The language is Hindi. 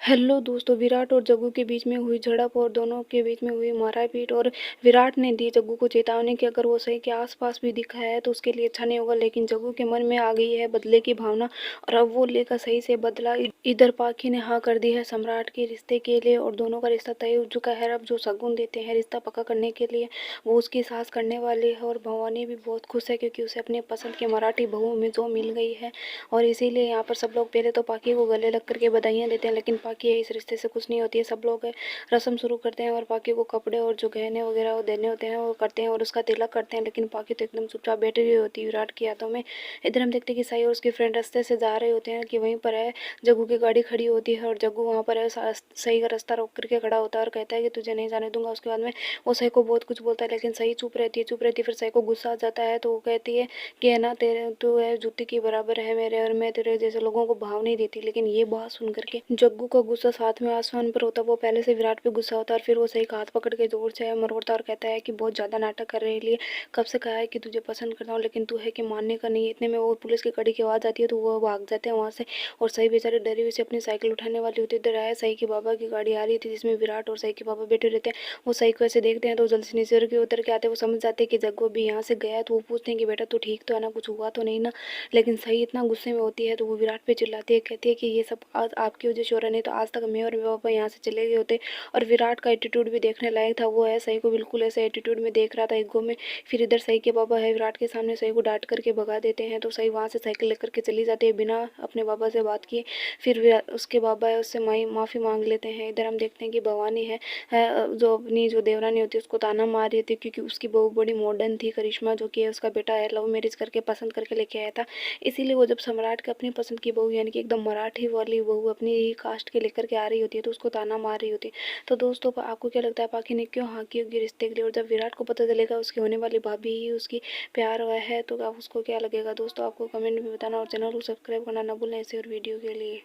हेलो दोस्तों, विराट और जग्गू के बीच में हुई झड़प और दोनों के बीच में हुई मारापीट। और विराट ने दी जग्गू को चेतावनी कि अगर वो सही के आसपास भी दिखा है तो उसके लिए अच्छा नहीं होगा। लेकिन जग्गू के मन में आ गई है बदले की भावना और अब वो लेकर सही से बदला। इधर पाखी ने हाँ कर दी है सम्राट के रिश्ते के लिए और दोनों का रिश्ता तय हो चुका है। अब जो शगुन देते हैं रिश्ता पक्का करने के लिए वो उसकी सास करने वाली है। और भवानी भी बहुत खुश है क्योंकि उसे अपने पसंद के मराठी बहू में जो मिल गई है। और इसीलिए यहाँ पर सब लोग पहले तो पाखी को गले लग करके बधाइयाँ देते हैं, लेकिन पाखी है इस रिश्ते से खुश नहीं होती है। सब लोग रस्म शुरू करते हैं और पाखी को कपड़े और जो गहने वगैरह वो देने होते हैं वो करते हैं और उसका तिलक करते हैं। लेकिन पाखी तो एकदम चुपचाप बैठी हुई होती है विराट की यादों में। इधर हम देखते हैं कि साई और उसके फ्रेंड रास्ते से जा रहे होते हैं कि वहीं पर है जग्गू की गाड़ी खड़ी होती है और जग्गू वहाँ पर है सही का रास्ता रोक करके खड़ा होता है और कहता है कि तुझे नहीं जाने दूंगा। उसके बाद में वो सही को बहुत कुछ बोलता है लेकिन सही चुप रहती है। फिर सही को गुस्सा आ जाता है तो वो कहती है कि है ना तेरे तू है जूती की बराबर है मेरे और मैं तेरे जैसे लोगों को भाव नहीं देती। लेकिन ये बात सुन करके जग्गू का गुस्सा साथ में आसमान पर होता। वो पहले से विराट पे गुस्सा होता है और फिर वो सही का हाथ पकड़ के जोर से मरोड़ता और कहता है कि बहुत ज़्यादा नाटक कर रही है, कब से कहा है कि तुझे पसंद करता हूँ लेकिन तू है कि मानने का नहीं है। इतने में वो पुलिस की कड़ी की आवाज़ आती है तो वो भाग जाते हैं वहाँ से और सही बेचारे डरी हुई से अपनी साइकिल उठाने वाली होती है। इधर आया सही के बाबा की गाड़ी आ रही थी जिसमें विराट और सही के बाबा बैठे रहते हैं। वो सही को ऐसे देखते हैं तो जल्दी से नीचे के उतर के आते हैं। वो समझ जाते हैं कि जग्गू भी यहाँ से गया है तो वो पूछते हैं कि बेटा तू ठीक तो है ना, कुछ हुआ तो नहीं ना। लेकिन सही इतना गुस्से में होती है तो वो विराट पे चिल्लाती है, कहती है कि ये सब आज आपकी वजह से हो रहा, नहीं तो आज तक मैं और मेरे पापा यहाँ से चले गए होते। और विराट का एटीट्यूड भी देखने लायक था। वो है सही को बिल्कुल ऐसे एटीट्यूड में देख रहा था ईगो में। फिर इधर सही के बाबा है विराट के सामने सही को डांट करके भगा देते हैं तो सही वहाँ से साइकिल लेकर के चली जाती है बिना अपने बाबा से बात किए। फिर उसके बाबा है उससे माफ़ी मांग लेते हैं। इधर हम देखते हैं कि भवानी है जो अपनी जो देवरानी होती है उसको ताना मार रही थी क्योंकि उसकी बहू बड़ी मॉडर्न थी, करिश्मा जो कि है उसका बेटा है, लव मैरिज करके पसंद करके लेके आया था। इसीलिए वो जब सम्राट के अपनी पसंद की बहू यानी कि एकदम मराठी वाली बहू अपनी ही कास्ट के लेकर के आ रही होती है तो उसको ताना मार रही होती है। तो दोस्तों आपको क्या लगता है पाखी ने क्यों हाँ की होगी रिश्ते के लिए? और जब विराट को पता चलेगा उसकी होने वाली भाभी ही उसकी प्यार हुआ है तो आप उसको क्या लगेगा? दोस्तों आपको कमेंट में बताना और चैनल को सब्सक्राइब करना ना भूलें ऐसे और वीडियो के लिए।